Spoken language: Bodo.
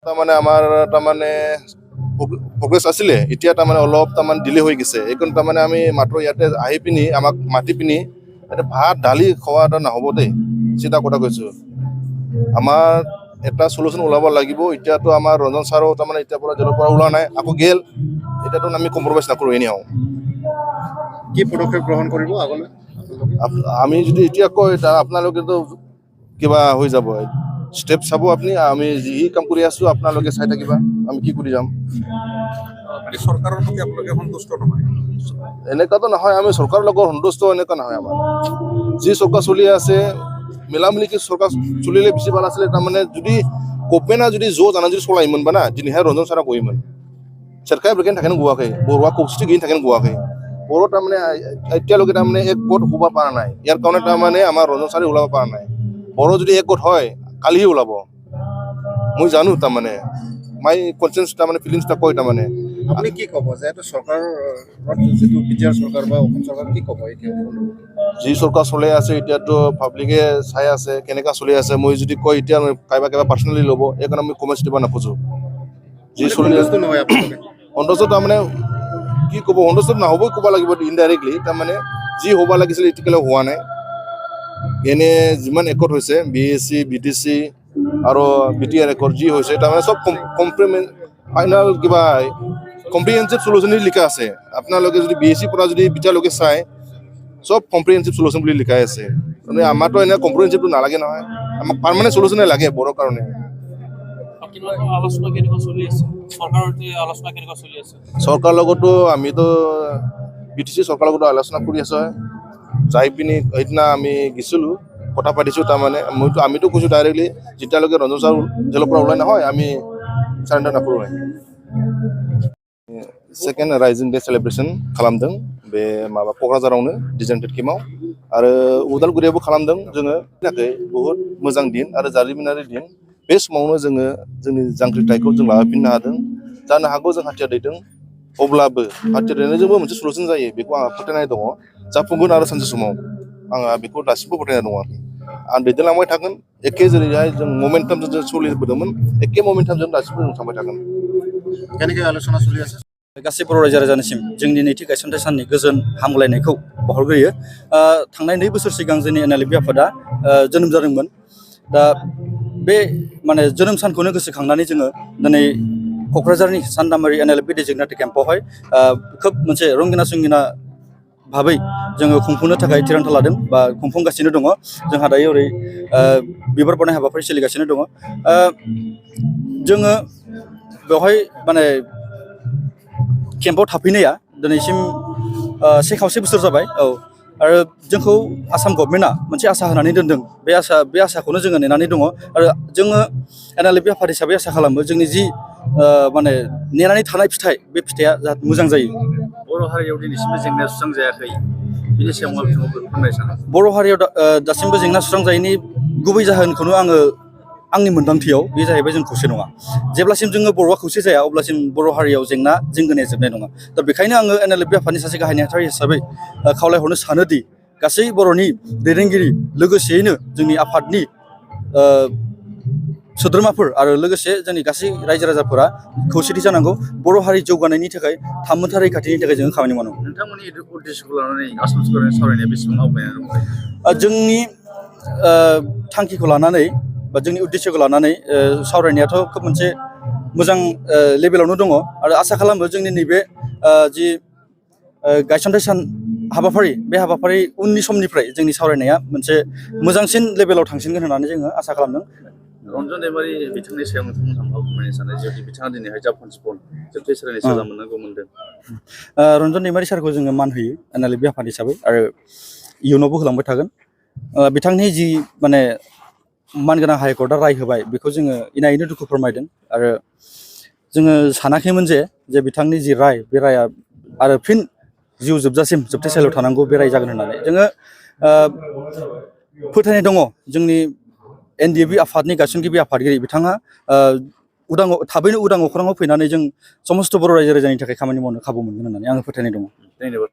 তাৰমানে আমাৰ তাৰমানে প্ৰগ্ৰেছ আছিলে এতিয়া তাৰমানে অলপ তাৰমানে ডিলে হৈ গৈছে এইখন তাৰমানে আমি মাত্ৰ ইয়াতে আহি পিনি আমাক মাতি পিনি ইয়াতে ভাত দালি খোৱা এটা নহ'ব দেই চিধা কথা কৈছোঁ আমাৰ এটা চলিউশ্যন ওলাব লাগিব এতিয়াতো আমাৰ ৰঞ্জন ছাৰো তাৰমানে এতিয়াৰ পৰা জেলৰ পৰা ওলোৱা নাই আকৌ গেল এতিয়াতো আমি কম্প্ৰমাইজ নকৰোঁ এনেও কি পদক্ষেপ গ্ৰহণ কৰিব আগলৈ আমি যদি এতিয়া কয় আপোনালোকেতো কিবা হৈ যাব ষ্টেপ চাব আপুনি আমি যি কাম কৰি আছোঁ আপোনালোকে চাই থাকিবা আমি কি কৰি যাম চৰকাৰৰ প্ৰতি আপোনালোকে সন্তুষ্ট নহয় এনেকুৱাতো নহয় আমি চৰকাৰৰ লগত সন্তুষ্ট এনেকুৱা নহয় আমাৰ যি চৰকাৰ চলি আছে মিলামিলিকে চৰকাৰ চলিলে বেছি ভাল আছিলে তাৰমানে যদি গভমেণ্টে যদি জানা যদি চলাयोमोनबा ना दिनैहाय रन्जन सारा गयोमोन सोरखाया बेखौनो थाखायनो गवाखै बर'आ खौसेथि गैयिनि थाखायनो गवाखै बर' তাৰমানে এতিয়ালৈকে তাৰমানে এক গোট হ'ব পৰা নাই ইয়াৰ কাৰণে তাৰমানে আমাৰ ৰঞ্জন ছাৰে ওলাব পৰা নাই বৰ যদি এক গোট হয় কালিহে ওলাব মই জানো তাৰমানে মাই কনচিয়াঞ্চ তাৰমানে ফিলিংছটা কয় তাৰমানে আপুনি কি ক'ব যে এইটো চৰকাৰৰ যিটো বিজেপি চৰকাৰ বা অসম চৰকাৰ কি ক'ব এতিয়া যি চৰকাৰ চলাই আছে এতিয়াতো পাব্লিকে চাই আছে কেনেকুৱা চলি আছে মই যদি কয় এতিয়া কাইবা পাৰ্চনেলি ল'ব এইকাৰণে মই কমেণ্টছ দিব নোখোজোঁ যি চলি আছে নহয় আপোনালোকে সন্তোষ তাৰমানে কি ক'ব সন্তোষ নহ'বই ক'ব লাগিব ইনডাইৰেক্টলি তাৰমানে যি হ'ব লাগিছিলে এতিয়ালৈকে হোৱা নাই এনে যিমান একৰ্ড হৈছে BSc BTC আৰু BTR একৰ্ড যি হৈছে তাৰমানে চব ফাইনেল কিবা কম্প্ৰিহেনচিভ চলিউশ্যন লিখা আছে আপোনালোকে যদি BSc পৰা যদি এতিয়ালৈকে চাই চব কম্প্ৰিহেনচিভ চলিউশ্যন বুলি লিখাই আছে মানে আমাৰতো এনে কম্প্ৰিহেনচিভটো নালাগে নহয় আমাক পাৰ্মানেণ্ট চলিউশ্যনে লাগে বড়োৰ কাৰণে চৰকাৰৰ লগতো আমিতো BTC চৰকাৰৰ লগতো আলোচনা কৰি আছোঁ যাই পিনি সেইদিনা আমি গৈছিলোঁ কথা পাতিছোঁ তাৰমানে আমিতো কৈছোঁ ডাইৰেক্টলি যেতিয়ালৈকে ৰঞ্জন ছাৰ জেলৰ পৰা ওলাই নহয় আমি सारेन्डार नखरों सेकेन्ड राइजिं डे सेलिब्रेशन खालामदों बे माबा क'क्राझारावनो डिजाइनटेड केम्पआव आरो उदालगुरियावबो खालामदों जोङो थाखाय बहुत मोजां दिन आरो जारिमिनारि दिन बे समावनो जोङो जोंनि जांख्रिथायखौ जों लाफिननो हादों जानो हागौ जों हाथियार दैदों अब्लाबो हाथियार दैनायजोंबो मोनसे सलुसन जायो बेखौ आंहा फोथायनाय दङ जाफुंगोन आरो सानसे समाव आंहा बेखौ दासिमबो फोथायनाय दङ आं दैदेनलांबाय थागोन एखे जेरैहाय जों ममेन्टामजों जों सोलिबोदोंमोन एखे ममेन्टामजों दासिमबो जों थांबाय थागोन केनेके आलोचना सोलि আছে गासै बर' रायजो राजानिसिम जोंनि नैथि गायसनथाय साननि गोजोन हामलायनायखौ बावहरग्रोयो थांनाय 2 बोसोर सिगां जोंनि NLP आफादा जोनोम जादोंमोन दा बे माने जोनोम सानखौनो गोसोखांनानै जोङो दिनै क'क्राझारनि सान्दामारि NLP डेजिगनेटेड केम्पआवहाय खोब मोनसे रंगिना संगिना भाबै जोङो खुंफुंनो थाखाय थिरांथा लादों बा खुंफुंगासिनो दङ जोंहा दायो ओरै बिबार बारनाय हाबाफारि सोलिगासिनो दङ जोङो बेवहाय माने केम्पआव थाफैनाया दिनैसिम 1 खावसे बोसोर जाबाय आरो जोंखौ आसाम गभर्नमेन्टआ मोनसे आसा होनानै दोनदों बे आसाखौनो जोङो नेनानै दङ आरो जोङो NLP आफाद हिसाबै आसा खालामो जोंनि जि माने नेनानै थानाय फिथाइ बे फिथाइया जाहाथे मोजां जायो बर' हारियाव दिनैसिमबो जेंना सुस्रांजायाखै बिनि सायाव मा फोरमायनो सानो बर' हारियाव दासिमबो जेंना सुस्रांजायैनि गुबै जाहोनखौनो आंनि मोन्दांथियाव बे जाहैबाय जों खौसे नङा जेब्लासिम जोङो बर'आ खौसे जाया अब्लासिम बर' हारियाव जेंना जेंगोनाया जोबनाय नङा दा बेखायनो आङो NLP आफादनि सासे गाहाय नेहाथारि हिसाबै खावलायहरनो सानोदि गासै बर'नि दैदेनगिरि लोगोसेयैनो जोंनि आफादनि सोद्रोमाफोर आरो लोगोसे जोंनि गासै रायजो राजाफोरा खौसेथि जानांगौ बर' हारि जौगानायनि थाखाय थामोनथा रैखाथिनि थाखाय जोङो खामानि मावनांगौ नोंथांमोननि उद्देश्यखौ लानानै आसाम सरकारनि सावरायनाया बेसेबां आवगायनानै दं जोंनि थांखिखौ लानानै बा जोंनि उद्देश्यखौ लानानै सावरायनायाथ' खोब मोनसे मोजां लेभेलावनो दङ आरो आसा खालामो जोंनि नैबे जि गायसनथाय सान हाबाफारि बे हाबाफारि उननि समनिफ्राय जोंनि सावरायनाया मोनसे मोजांसिन लेभेलाव थांसिनगोन होननानै जोङो आसा खालामदों रन्जन दैमारि बिथांनि सायाव नोंथांमोनहा मा फोरमायनो सानो जिहेतु बिथाङा दिनैहाय जापान जोबथाय सारिनि साजा मोननांगौ मोनदों रन्जन दैमारि सारखौ जोङो मान होयो NLP आफाद हिसाबै आरो इयुनावबो होलांबाय थागोन बिथांनि जि माने मानगोनां हाइकर्टआ राय होबाय बेखौ जोङो इनायैनो दुखु फोरमायदों आरो जोङो सानाखैमोन जे बिथांनि जि राय बे राया आरो फिन जिउ जोबजासिम जोबथेसालियाव थानांगौ बे राय जागोन होननानै जोङो फोथायनाय दङ जोंनि NDAB आफादनि गायसनगिरि आफादगिरि बिथाङा थाबैनो उदां अख्राङाव फैनानै जों समस्त बर' रायजो राजानि थाखाय खामानि मावनो खाबु मोनगोन होननानै आङो फोथायनाय दङ। धन्यबाद।